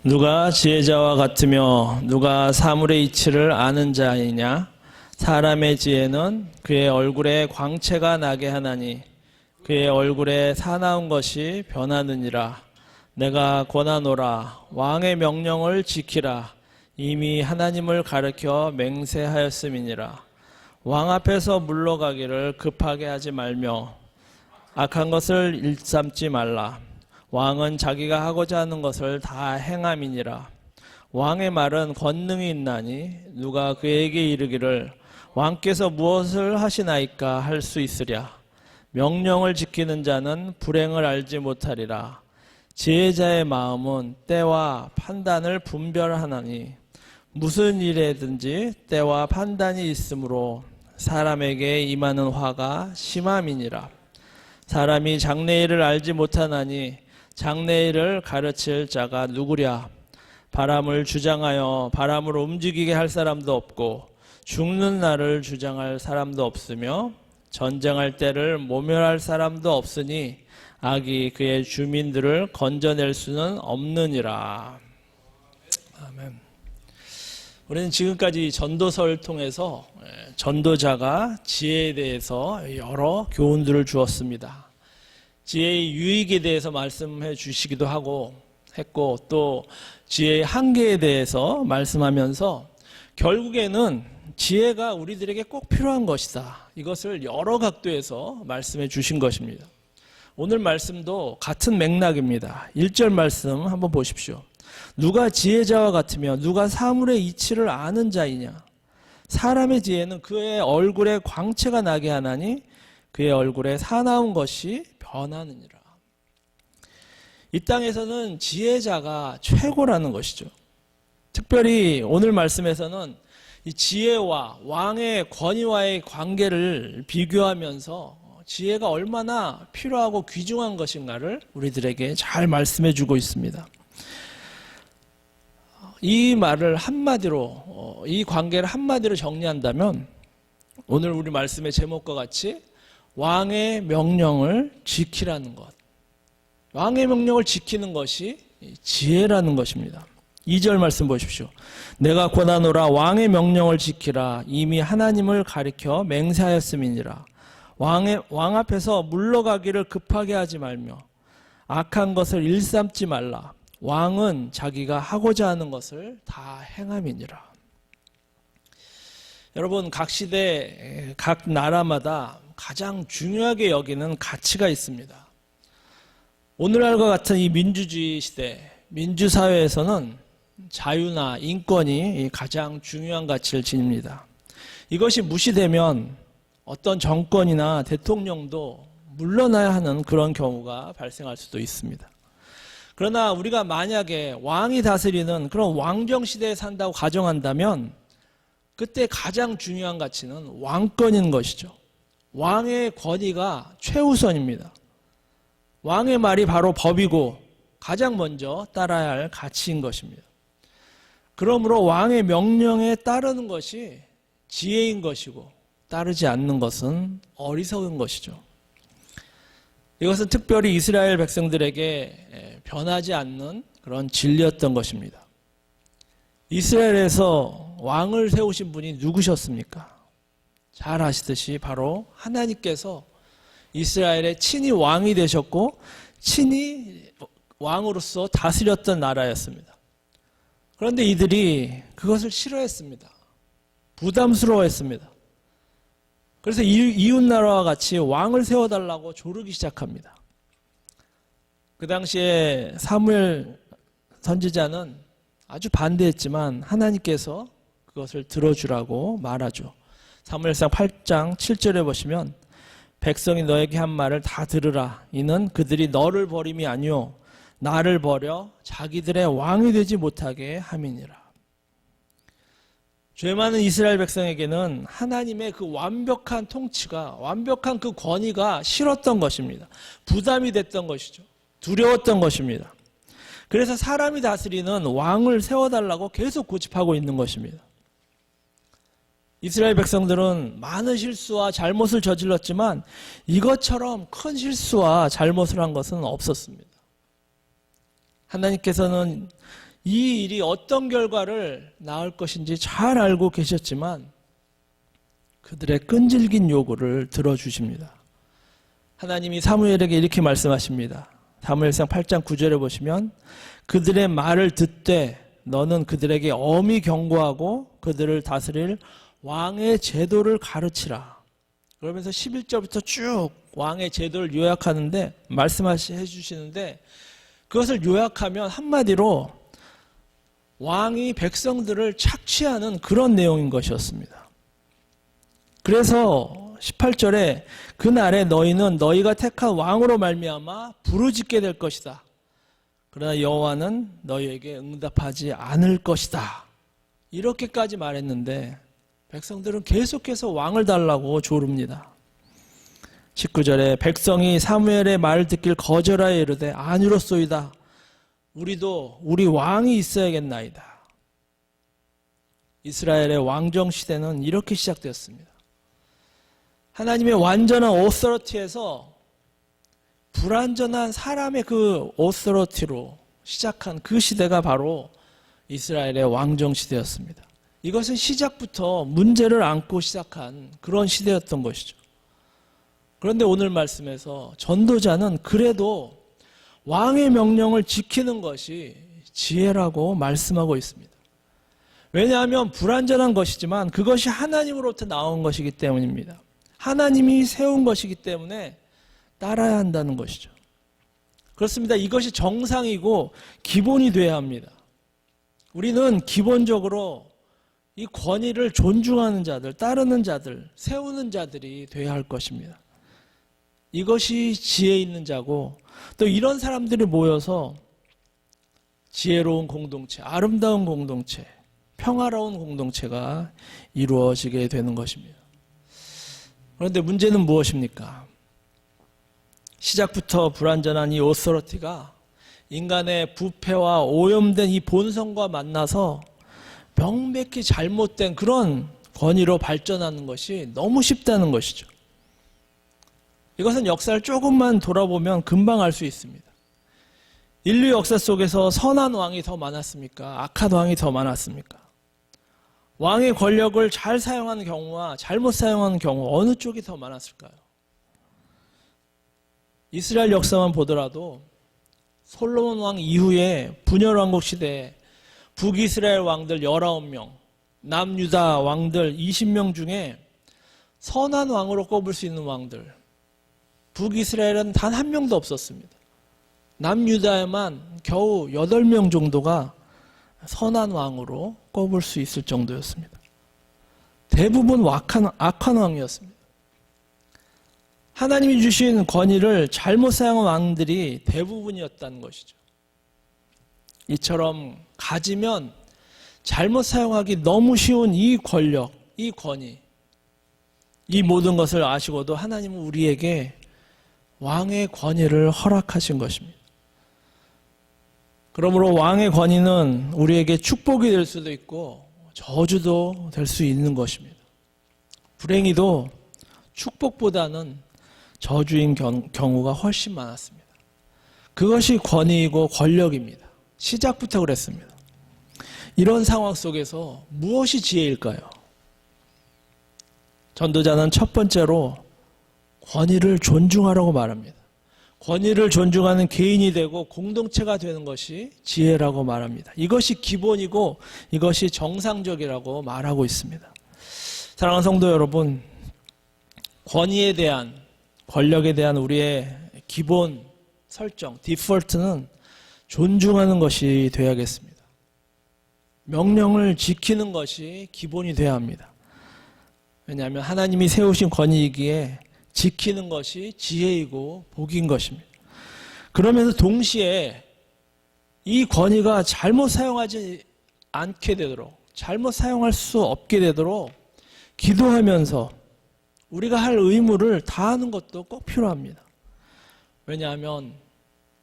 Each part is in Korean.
누가 지혜자와 같으며 누가 사물의 이치를 아는 자이냐? 사람의 지혜는 그의 얼굴에 광채가 나게 하나니 그의 얼굴에 사나운 것이 변하느니라. 내가 권하노라. 왕의 명령을 지키라. 이미 하나님을 가르쳐 맹세하였음이니라. 왕 앞에서 물러가기를 급하게 하지 말며 악한 것을 일삼지 말라. 왕은 자기가 하고자 하는 것을 다 행함이니라. 왕의 말은 권능이 있나니 누가 그에게 이르기를 왕께서 무엇을 하시나이까 할 수 있으랴. 명령을 지키는 자는 불행을 알지 못하리라. 지혜자의 마음은 때와 판단을 분별하나니 무슨 일에든지 때와 판단이 있으므로 사람에게 임하는 화가 심함이니라. 사람이 장래일을 알지 못하나니 장래일을 가르칠 자가 누구랴. 바람을 주장하여 바람으로 움직이게 할 사람도 없고 죽는 날을 주장할 사람도 없으며 전쟁할 때를 모멸할 사람도 없으니 악이 그의 주민들을 건져낼 수는 없느니라. 아멘. 우리는 지금까지 전도서를 통해서 전도자가 지혜에 대해서 여러 교훈들을 주었습니다. 지혜의 유익에 대해서 말씀해 주시기도 했고 또 지혜의 한계에 대해서 말씀하면서 결국에는 지혜가 우리들에게 꼭 필요한 것이다. 이것을 여러 각도에서 말씀해 주신 것입니다. 오늘 말씀도 같은 맥락입니다. 1절 말씀 한번 보십시오. 누가 지혜자와 같으며 누가 사물의 이치를 아는 자이냐. 사람의 지혜는 그의 얼굴에 광채가 나게 하나니 그의 얼굴에 사나운 것이 변하느니라. 이 땅에서는 지혜자가 최고라는 것이죠. 특별히 오늘 말씀에서는 이 지혜와 왕의 권위와의 관계를 비교하면서 지혜가 얼마나 필요하고 귀중한 것인가를 우리들에게 잘 말씀해 주고 있습니다. 이 말을 한마디로, 이 관계를 한마디로 정리한다면 오늘 우리 말씀의 제목과 같이 왕의 명령을 지키라는 것. 왕의 명령을 지키는 것이 지혜라는 것입니다. 2절 말씀 보십시오. 내가 권하노라. 왕의 명령을 지키라. 이미 하나님을 가리켜 맹세하였음이니라. 왕 앞에서 물러가기를 급하게 하지 말며 악한 것을 일삼지 말라. 왕은 자기가 하고자 하는 것을 다 행함이니라. 여러분, 각 시대, 각 나라마다 가장 중요하게 여기는 가치가 있습니다. 오늘날과 같은 이 민주주의 시대, 민주사회에서는 자유나 인권이 가장 중요한 가치를 지닙니다. 이것이 무시되면 어떤 정권이나 대통령도 물러나야 하는 그런 경우가 발생할 수도 있습니다. 그러나 우리가 만약에 왕이 다스리는 그런 왕정시대에 산다고 가정한다면 그때 가장 중요한 가치는 왕권인 것이죠. 왕의 권위가 최우선입니다. 왕의 말이 바로 법이고 가장 먼저 따라야 할 가치인 것입니다. 그러므로 왕의 명령에 따르는 것이 지혜인 것이고 따르지 않는 것은 어리석은 것이죠. 이것은 특별히 이스라엘 백성들에게 변하지 않는 그런 진리였던 것입니다. 이스라엘에서 왕을 세우신 분이 누구셨습니까? 잘 아시듯이 바로 하나님께서 이스라엘의 친히 왕이 되셨고 친히 왕으로서 다스렸던 나라였습니다. 그런데 이들이 그것을 싫어했습니다. 부담스러워했습니다. 그래서 이웃나라와 같이 왕을 세워달라고 조르기 시작합니다. 그 당시에 사무엘 선지자는 아주 반대했지만 하나님께서 그것을 들어주라고 말하죠. 사무엘상 8장 7절에 보시면 백성이 너에게 한 말을 다 들으라. 이는 그들이 너를 버림이 아니요 나를 버려 자기들의 왕이 되지 못하게 함이니라. 죄 많은 이스라엘 백성에게는 하나님의 그 완벽한 통치가, 완벽한 그 권위가 싫었던 것입니다. 부담이 됐던 것이죠. 두려웠던 것입니다. 그래서 사람이 다스리는 왕을 세워달라고 계속 고집하고 있는 것입니다. 이스라엘 백성들은 많은 실수와 잘못을 저질렀지만 이것처럼 큰 실수와 잘못을 한 것은 없었습니다. 하나님께서는 이 일이 어떤 결과를 낳을 것인지 잘 알고 계셨지만 그들의 끈질긴 요구를 들어주십니다. 하나님이 사무엘에게 이렇게 말씀하십니다. 사무엘상 8장 9절에 보시면 그들의 말을 듣되 너는 그들에게 엄히 경고하고 그들을 다스릴 왕의 제도를 가르치라. 그러면서 11절부터 쭉 왕의 제도를 요약하는데 말씀해 주시는데 그것을 요약하면 한마디로 왕이 백성들을 착취하는 그런 내용인 것이었습니다. 그래서 18절에 그날에 너희는 너희가 택한 왕으로 말미암아 부르짖게 될 것이다. 그러나 여호와는 너희에게 응답하지 않을 것이다. 이렇게까지 말했는데 백성들은 계속해서 왕을 달라고 조릅니다. 19절에 백성이 사무엘의 말을 듣길 거절하여 이르되 아니로소이다. 우리도 우리 왕이 있어야겠나이다. 이스라엘의 왕정 시대는 이렇게 시작되었습니다. 하나님의 완전한 오서러티에서 불완전한 사람의 그 오서러티로 시작한 그 시대가 바로 이스라엘의 왕정 시대였습니다. 이것은 시작부터 문제를 안고 시작한 그런 시대였던 것이죠. 그런데 오늘 말씀에서 전도자는 그래도 왕의 명령을 지키는 것이 지혜라고 말씀하고 있습니다. 왜냐하면 불완전한 것이지만 그것이 하나님으로부터 나온 것이기 때문입니다. 하나님이 세운 것이기 때문에 따라야 한다는 것이죠. 그렇습니다. 이것이 정상이고 기본이 돼야 합니다. 우리는 기본적으로 이 권위를 존중하는 자들, 따르는 자들, 세우는 자들이 돼야 할 것입니다. 이것이 지혜 있는 자고 또 이런 사람들이 모여서 지혜로운 공동체, 아름다운 공동체, 평화로운 공동체가 이루어지게 되는 것입니다. 그런데 문제는 무엇입니까? 시작부터 불완전한 이 오서러티가 인간의 부패와 오염된 이 본성과 만나서 명백히 잘못된 그런 권위로 발전하는 것이 너무 쉽다는 것이죠. 이것은 역사를 조금만 돌아보면 금방 알 수 있습니다. 인류 역사 속에서 선한 왕이 더 많았습니까? 악한 왕이 더 많았습니까? 왕의 권력을 잘 사용하는 경우와 잘못 사용하는 경우 어느 쪽이 더 많았을까요? 이스라엘 역사만 보더라도 솔로몬 왕 이후에 분열 왕국 시대에 북이스라엘 왕들 19명, 남유다 왕들 20명 중에 선한 왕으로 꼽을 수 있는 왕들, 북이스라엘은 단 한 명도 없었습니다. 남유다에만 겨우 8명 정도가 선한 왕으로 꼽을 수 있을 정도였습니다. 대부분 악한 왕이었습니다. 하나님이 주신 권위를 잘못 사용한 왕들이 대부분이었다는 것이죠. 이처럼 가지면 잘못 사용하기 너무 쉬운 이 권력, 이 권위, 이 모든 것을 아시고도 하나님은 우리에게 왕의 권위를 허락하신 것입니다. 그러므로 왕의 권위는 우리에게 축복이 될 수도 있고 저주도 될 수 있는 것입니다. 불행히도 축복보다는 저주인 경우가 훨씬 많았습니다. 그것이 권위이고 권력입니다. 시작부터 그랬습니다. 이런 상황 속에서 무엇이 지혜일까요? 전도자는 첫 번째로 권위를 존중하라고 말합니다. 권위를 존중하는 개인이 되고 공동체가 되는 것이 지혜라고 말합니다. 이것이 기본이고 이것이 정상적이라고 말하고 있습니다. 사랑하는 성도 여러분, 권위에 대한, 권력에 대한 우리의 기본 설정, 디폴트는 존중하는 것이 되어야겠습니다. 명령을 지키는 것이 기본이 되어야 합니다. 왜냐하면 하나님이 세우신 권위이기에 지키는 것이 지혜이고 복인 것입니다. 그러면서 동시에 이 권위가 잘못 사용하지 않게 되도록, 잘못 사용할 수 없게 되도록 기도하면서 우리가 할 의무를 다하는 것도 꼭 필요합니다. 왜냐하면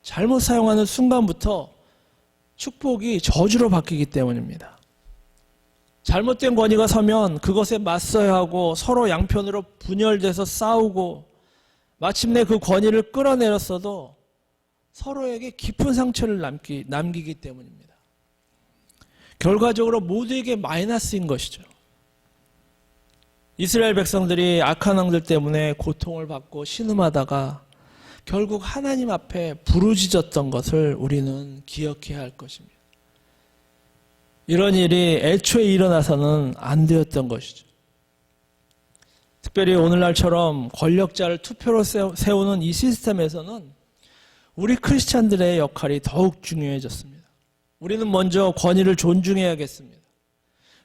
잘못 사용하는 순간부터 축복이 저주로 바뀌기 때문입니다. 잘못된 권위가 서면 그것에 맞서야 하고 서로 양편으로 분열돼서 싸우고 마침내 그 권위를 끌어내렸어도 서로에게 깊은 상처를 남기기 때문입니다. 결과적으로 모두에게 마이너스인 것이죠. 이스라엘 백성들이 악한 왕들 때문에 고통을 받고 신음하다가 결국 하나님 앞에 부르짖었던 것을 우리는 기억해야 할 것입니다. 이런 일이 애초에 일어나서는 안 되었던 것이죠. 특별히 오늘날처럼 권력자를 투표로 세우는 이 시스템에서는 우리 크리스찬들의 역할이 더욱 중요해졌습니다. 우리는 먼저 권위를 존중해야겠습니다.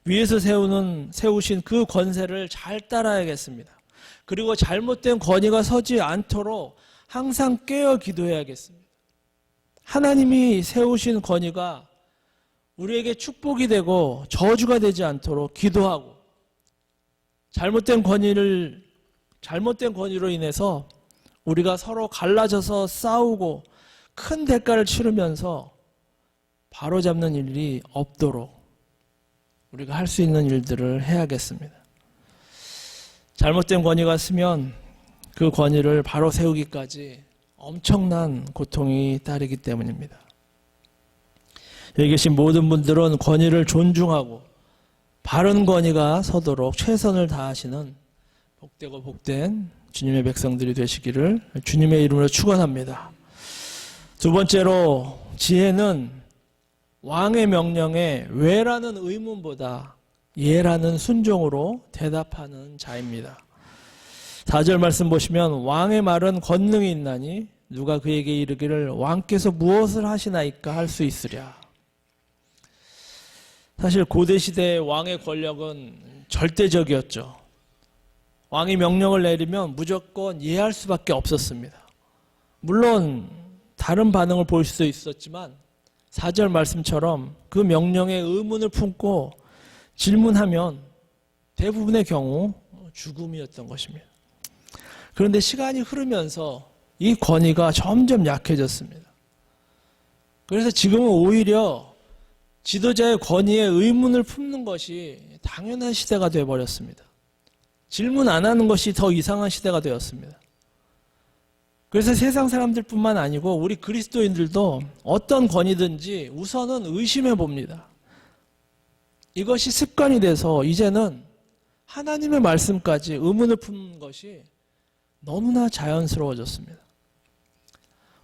위에서 세우신 그 권세를 잘 따라야겠습니다. 그리고 잘못된 권위가 서지 않도록 항상 깨어 기도해야겠습니다. 하나님이 세우신 권위가 우리에게 축복이 되고 저주가 되지 않도록 기도하고, 잘못된 권위로 인해서 우리가 서로 갈라져서 싸우고 큰 대가를 치르면서 바로잡는 일이 없도록 우리가 할 수 있는 일들을 해야겠습니다. 잘못된 권위가 쓰면 그 권위를 바로 세우기까지 엄청난 고통이 따르기 때문입니다. 여기 계신 모든 분들은 권위를 존중하고 바른 권위가 서도록 최선을 다하시는 복되고 복된 주님의 백성들이 되시기를 주님의 이름으로 축원합니다. 두 번째로, 지혜는 왕의 명령에 왜라는 의문보다 예라는 순종으로 대답하는 자입니다. 4절 말씀 보시면 왕의 말은 권능이 있나니 누가 그에게 이르기를 왕께서 무엇을 하시나이까 할 수 있으랴. 사실 고대시대의 왕의 권력은 절대적이었죠. 왕이 명령을 내리면 무조건 예할 수밖에 없었습니다. 물론 다른 반응을 볼 수도 있었지만 4절 말씀처럼 그 명령에 의문을 품고 질문하면 대부분의 경우 죽음이었던 것입니다. 그런데 시간이 흐르면서 이 권위가 점점 약해졌습니다. 그래서 지금은 오히려 지도자의 권위에 의문을 품는 것이 당연한 시대가 되어버렸습니다. 질문 안 하는 것이 더 이상한 시대가 되었습니다. 그래서 세상 사람들뿐만 아니고 우리 그리스도인들도 어떤 권위든지 우선은 의심해 봅니다. 이것이 습관이 돼서 이제는 하나님의 말씀까지 의문을 품는 것이 너무나 자연스러워졌습니다.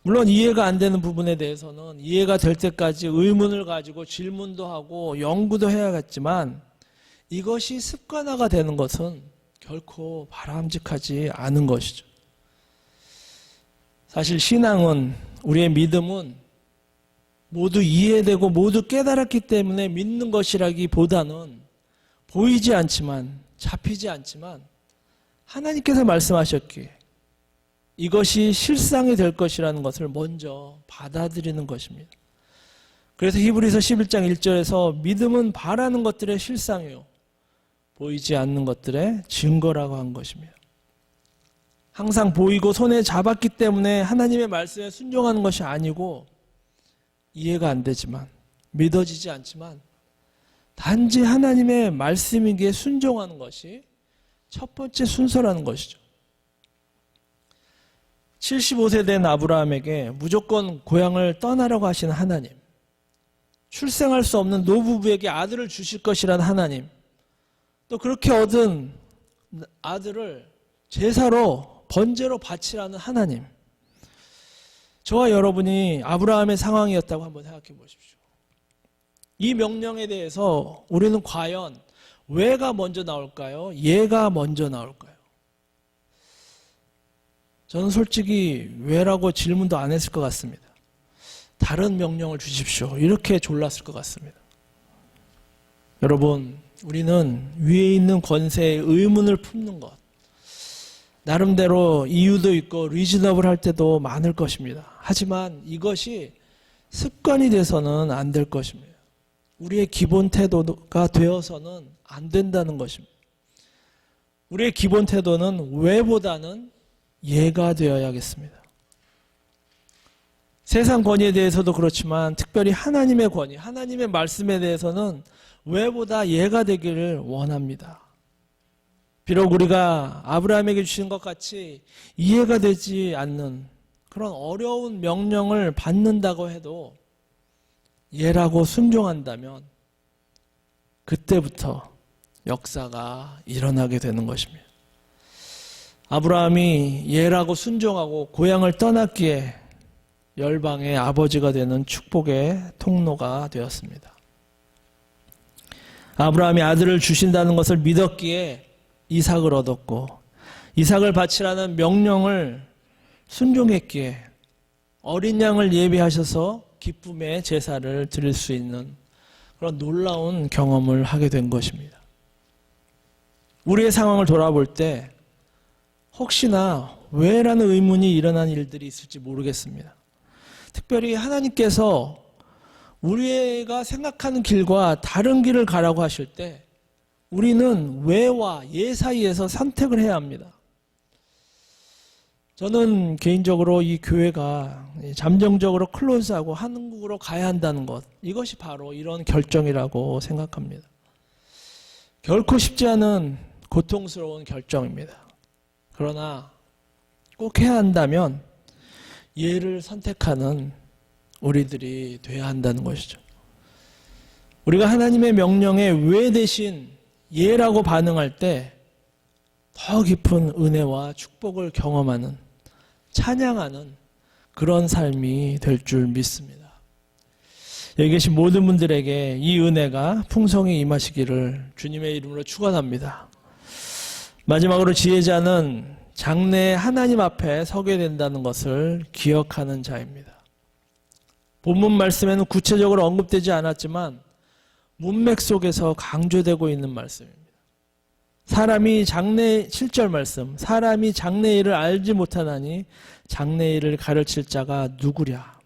물론 이해가 안 되는 부분에 대해서는 이해가 될 때까지 의문을 가지고 질문도 하고 연구도 해야겠지만, 이것이 습관화가 되는 것은 결코 바람직하지 않은 것이죠. 사실 신앙은, 우리의 믿음은 모두 이해되고 모두 깨달았기 때문에 믿는 것이라기보다는 보이지 않지만, 잡히지 않지만 하나님께서 말씀하셨기에 이것이 실상이 될 것이라는 것을 먼저 받아들이는 것입니다. 그래서 히브리서 11장 1절에서 믿음은 바라는 것들의 실상이요 보이지 않는 것들의 증거라고 한 것입니다. 항상 보이고 손에 잡았기 때문에 하나님의 말씀에 순종하는 것이 아니고, 이해가 안 되지만 믿어지지 않지만 단지 하나님의 말씀이기에 순종하는 것이 첫 번째 순서라는 것이죠. 75세 된 아브라함에게 무조건 고향을 떠나라고 하신 하나님, 출생할 수 없는 노부부에게 아들을 주실 것이라는 하나님, 또 그렇게 얻은 아들을 제사로 번제로 바치라는 하나님, 저와 여러분이 아브라함의 상황이었다고 한번 생각해 보십시오. 이 명령에 대해서 우리는 과연 왜가 먼저 나올까요? 예가 먼저 나올까요? 저는 솔직히 왜라고 질문도 안 했을 것 같습니다. 다른 명령을 주십시오, 이렇게 졸랐을 것 같습니다. 여러분, 우리는 위에 있는 권세에 의문을 품는 것, 나름대로 이유도 있고 리즈너블 할 때도 많을 것입니다. 하지만 이것이 습관이 돼서는 안 될 것입니다. 우리의 기본 태도가 되어서는 안 된다는 것입니다. 우리의 기본 태도는 왜보다는 예가 되어야겠습니다. 세상 권위에 대해서도 그렇지만 특별히 하나님의 권위, 하나님의 말씀에 대해서는 왜보다 예가 되기를 원합니다. 비록 우리가 아브라함에게 주신 것 같이 이해가 되지 않는 그런 어려운 명령을 받는다고 해도 예라고 순종한다면 그때부터 역사가 일어나게 되는 것입니다. 아브라함이 예라고 순종하고 고향을 떠났기에 열방의 아버지가 되는 축복의 통로가 되었습니다. 아브라함이 아들을 주신다는 것을 믿었기에 이삭을 얻었고, 이삭을 바치라는 명령을 순종했기에 어린 양을 예비하셔서 기쁨의 제사를 드릴 수 있는 그런 놀라운 경험을 하게 된 것입니다. 우리의 상황을 돌아볼 때 혹시나 왜라는 의문이 일어난 일들이 있을지 모르겠습니다. 특별히 하나님께서 우리가 생각하는 길과 다른 길을 가라고 하실 때 우리는 왜와 예 사이에서 선택을 해야 합니다. 저는 개인적으로 이 교회가 잠정적으로 클로즈하고 한국으로 가야 한다는 것, 이것이 바로 이런 결정이라고 생각합니다. 결코 쉽지 않은 고통스러운 결정입니다. 그러나 꼭 해야 한다면 예를 선택하는 우리들이 돼야 한다는 것이죠. 우리가 하나님의 명령에 왜 대신 예라고 반응할 때 더 깊은 은혜와 축복을 경험하는, 찬양하는 그런 삶이 될 줄 믿습니다. 여기 계신 모든 분들에게 이 은혜가 풍성히 임하시기를 주님의 이름으로 축원합니다. 마지막으로 지혜자는 장래에 하나님 앞에 서게 된다는 것을 기억하는 자입니다. 본문 말씀에는 구체적으로 언급되지 않았지만 문맥 속에서 강조되고 있는 말씀입니다. 사람이 7절 말씀, 사람이 장래일을 알지 못하나니 장래일을 가르칠 자가 누구랴.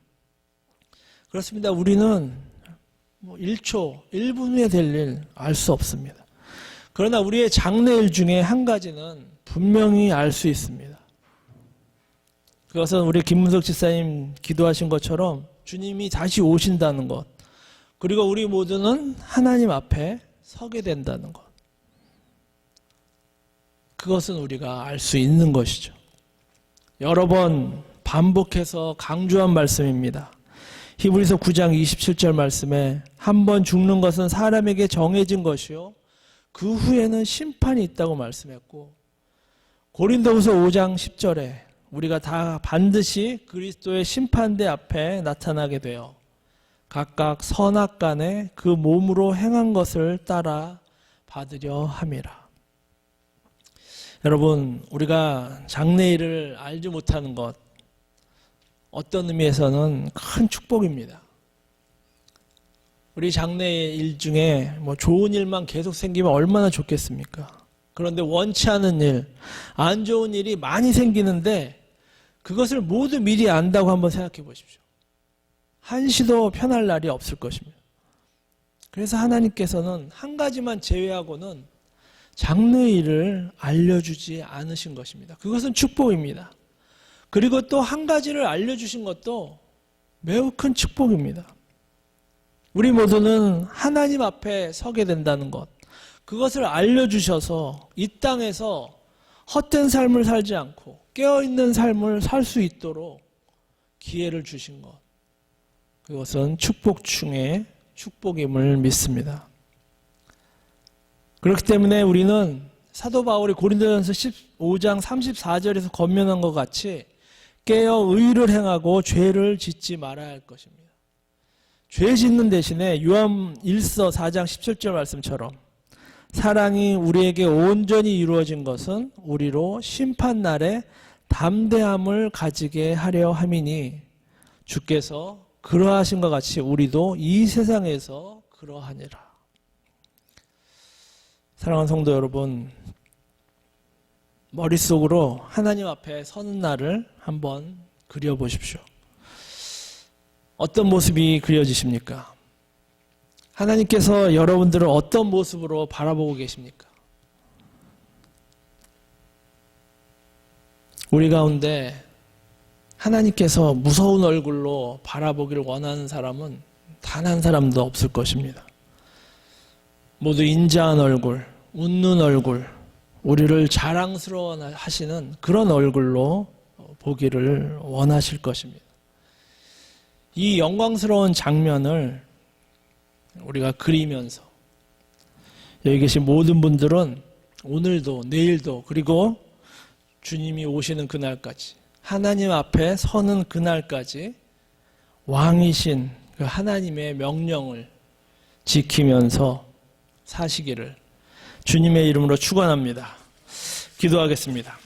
그렇습니다. 우리는 1초, 1분 후에 될 일 알 수 없습니다. 그러나 우리의 장래일 중에 한 가지는 분명히 알 수 있습니다. 그것은 우리 김문석 집사님 기도하신 것처럼 주님이 다시 오신다는 것, 그리고 우리 모두는 하나님 앞에 서게 된다는 것. 그것은 우리가 알 수 있는 것이죠. 여러 번 반복해서 강조한 말씀입니다. 히브리서 9장 27절 말씀에 한 번 죽는 것은 사람에게 정해진 것이요 그 후에는 심판이 있다고 말씀했고, 고린도후서 5장 10절에 우리가 다 반드시 그리스도의 심판대 앞에 나타나게 되어 각각 선악간에 그 몸으로 행한 것을 따라 받으려 함이라. 여러분, 우리가 장래일을 알지 못하는 것, 어떤 의미에서는 큰 축복입니다. 우리 장래일 중에 좋은 일만 계속 생기면 얼마나 좋겠습니까? 그런데 원치 않은 일, 안 좋은 일이 많이 생기는데 그것을 모두 미리 안다고 한번 생각해 보십시오. 한시도 편할 날이 없을 것입니다. 그래서 하나님께서는 한 가지만 제외하고는 장래일을 알려주지 않으신 것입니다. 그것은 축복입니다. 그리고 또 한 가지를 알려주신 것도 매우 큰 축복입니다. 우리 모두는 하나님 앞에 서게 된다는 것, 그것을 알려주셔서 이 땅에서 헛된 삶을 살지 않고 깨어있는 삶을 살 수 있도록 기회를 주신 것, 그것은 축복 중에 축복임을 믿습니다. 그렇기 때문에 우리는 사도 바울이 고린도전서 15장 34절에서 권면한 것 같이 깨어 의를 행하고 죄를 짓지 말아야 할 것입니다. 죄 짓는 대신에 요한 1서 4장 17절 말씀처럼 사랑이 우리에게 온전히 이루어진 것은 우리로 심판날에 담대함을 가지게 하려 함이니 주께서 그러하신 것 같이 우리도 이 세상에서 그러하니라. 사랑하는 성도 여러분, 머릿속으로 하나님 앞에 서는 날을 한번 그려보십시오. 어떤 모습이 그려지십니까? 하나님께서 여러분들을 어떤 모습으로 바라보고 계십니까? 우리 가운데 하나님께서 무서운 얼굴로 바라보기를 원하는 사람은 단 한 사람도 없을 것입니다. 모두 인자한 얼굴, 웃는 얼굴, 우리를 자랑스러워 하시는 그런 얼굴로 보기를 원하실 것입니다. 이 영광스러운 장면을 우리가 그리면서 여기 계신 모든 분들은 오늘도 내일도 그리고 주님이 오시는 그날까지 하나님 앞에 서는 그날까지 왕이신 그 하나님의 명령을 지키면서 사시기를 주님의 이름으로 축원합니다. 기도하겠습니다.